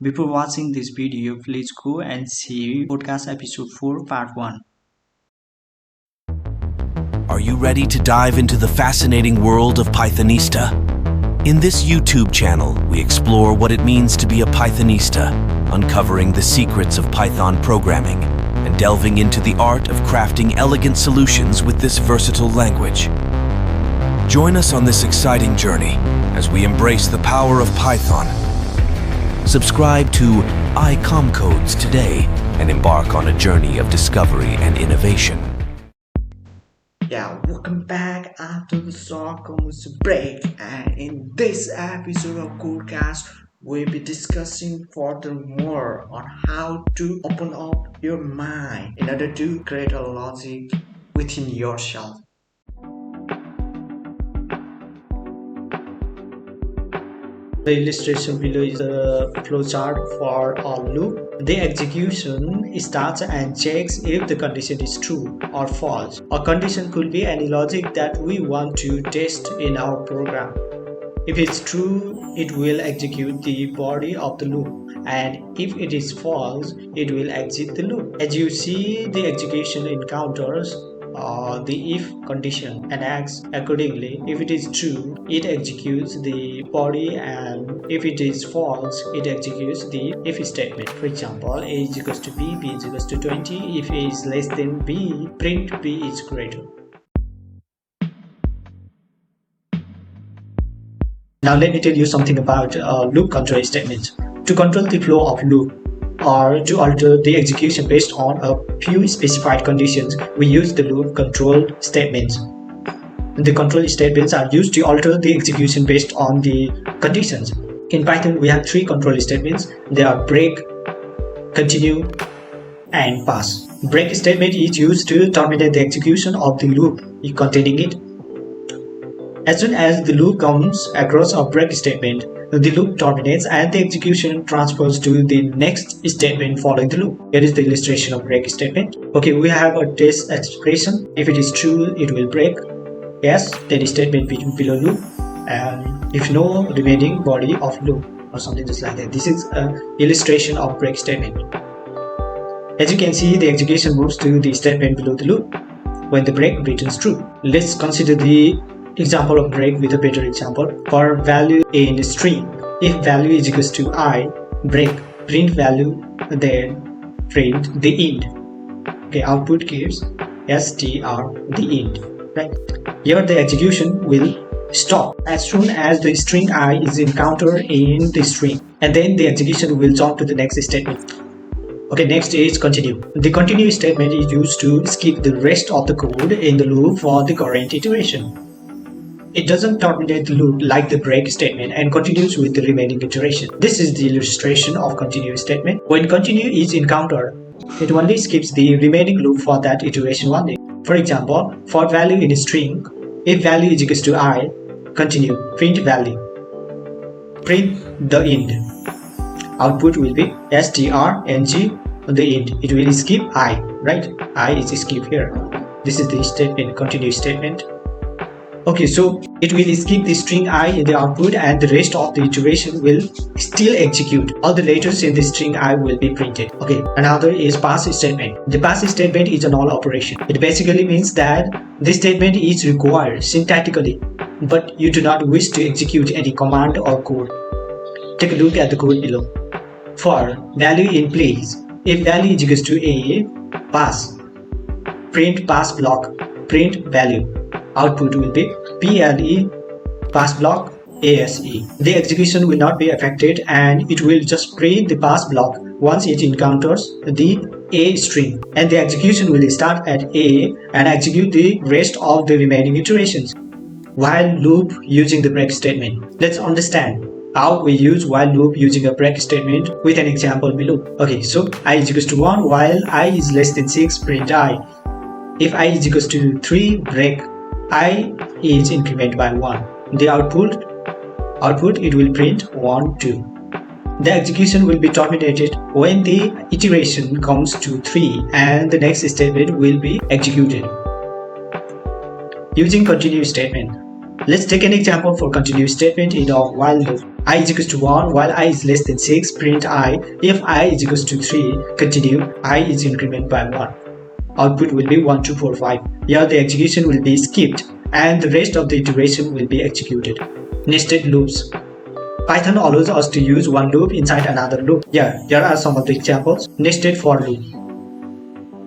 Before watching this video, please go and see podcast episode 4 part 1. Are you ready to dive into the fascinating world of Pythonista? In this YouTube channel, we explore what it means to be a Pythonista, uncovering the secrets of Python programming, and delving into the art of crafting elegant solutions with this versatile language. Join us on this exciting journey as we embrace the power of Python. Subscribe to ikhomkodes today and embark on a journey of discovery and innovation. Yeah, welcome back after the short commercial break, and in this episode of Kodecast, we'll be discussing furthermore on how to open up your mind in order to create a logic within yourself. The illustration below is a flowchart for a loop. The execution starts and checks if the condition is true or false. A condition could be any logic that we want to test in our program. If it's true, it will execute the body of the loop, and if it is false, it will exit the loop. As you see, the execution encounters the if condition and acts accordingly. If it is true, it executes the body, and if it is false, it executes the if statement. For example, a is equals to b, b is equals to 20. If a is less than b, print b is greater. Now let me tell you something about loop control statements. To control the flow of loop, or to alter the execution based on a few specified conditions, we use the loop control statements. The control statements are used to alter the execution based on the conditions. In Python, we have three control statements. They are break, continue, and pass. Break statement is used to terminate the execution of the loop containing it. As soon as the loop comes across a break statement, the loop terminates and the execution transfers to the next statement following the loop. Here is the illustration of break statement. Okay, we have a test expression. If it is true, it will break. Yes, then statement below loop, and if no, remaining body of loop, or something just like that. This is an illustration of break statement. As you can see, the execution moves to the statement below the loop when the break returns true. Let's consider the example of break with a better example. For value in string, if value is equals to I, break, print value, then print the int. Okay, output gives str the int, right? Here the execution will stop as soon as the string I is encountered in the string, and then the execution will jump to the next statement. Okay, next is continue. The continue statement is used to skip the rest of the code in the loop for the current iteration. It doesn't terminate the loop like the break statement and continues with the remaining iteration. This is the illustration of continue statement. When continue is encountered, it only skips the remaining loop for that iteration only. For example, for value in a string, if value is equals to I, continue, print value, print the int. Output will be strng the int. It will skip I, right? I is skipped here. This is the statement, continue statement. Okay, so it will skip the string I in the output, and the rest of the iteration will still execute. All the letters in the string I will be printed. Okay, another is pass statement. The pass statement is a null operation. It basically means that this statement is required syntactically, but you do not wish to execute any command or code. Take a look at the code below. For value in place, if value is equals to a, pass, print pass block, print value. Output will be ple pass block ase. The execution will not be affected, and it will just print the pass block once it encounters the a string, and the execution will start at a and execute the rest of the remaining iterations. While loop using the break statement. Let's understand how we use while loop using a break statement with an example below. Okay, so I is equals to 1 while I is less than 6, print I. If I is equals to 3, break I is incremented by 1. The output it will print 1, 2. The execution will be terminated when the iteration comes to 3 and the next statement will be executed. Using continue statement, Let's take an example for continuous statement in a while loop. I is equals to 1 while I is less than 6, print I. If I is equals to 3, continue, I is incremented by 1. Output will be 1, 2, 4, 5. Here the execution will be skipped and the rest of the iteration will be executed. Nested loops. Python allows us to use one loop inside another loop. Here are some of the examples. Nested for loop.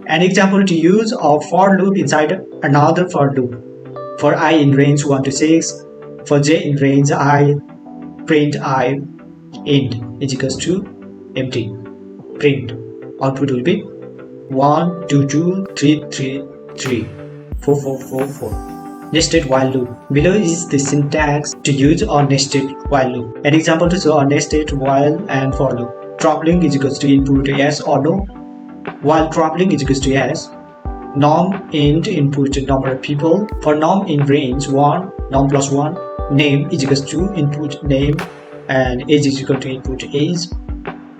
An example to use a for loop inside another for loop. For I in range 1 to 6, for j in range I, print I int is equals to empty. Print. Output will be 1, 2, 2, 3, 3, 3, 4, 4, 4, 4. Nested while loop. Below is the syntax to use a nested while loop. An example to show a nested while and for loop. Traveling is equals to input yes or no. While traveling is equals to yes. Norm int input number of people. For norm in range 1, norm plus 1. Name is equals to input name and age is equal to input age.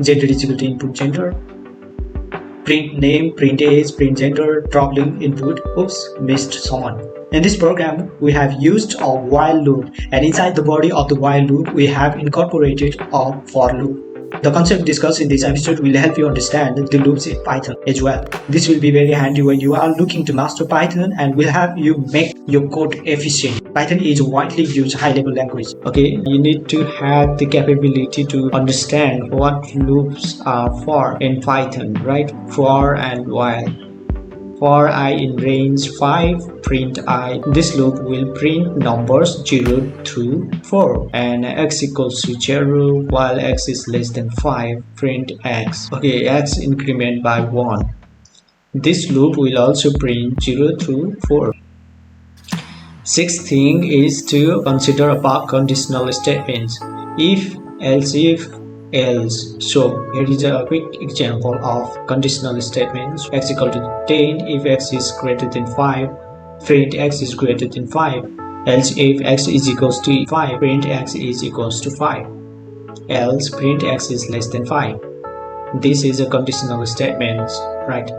Gender is equal to input gender. Print name, print age, print gender, traveling input. Oops, missed someone. In this program, we have used a while loop, and inside the body of the while loop, we have incorporated a for loop. The concept discussed in this episode will help you understand the loops in Python as well. This will be very handy when you are looking to master Python and will help you make your code efficient. Python is a widely used high-level language. Okay, you need to have the capability to understand what loops are for in Python, right? For and while. For I in range 5, print I. This loop will print numbers 0 through 4 and x equals to 0 while x is less than 5, print x. Okay, x increment by 1. This loop will also print 0 through 4. Sixth thing is to consider about conditional statements. If, else if, else. So here is a quick example of conditional statements. X equal to 10 if x is greater than 5, print x is greater than 5. Else if x is equals to 5, print x is equals to 5. Else print x is less than 5. This is a conditional statement, right?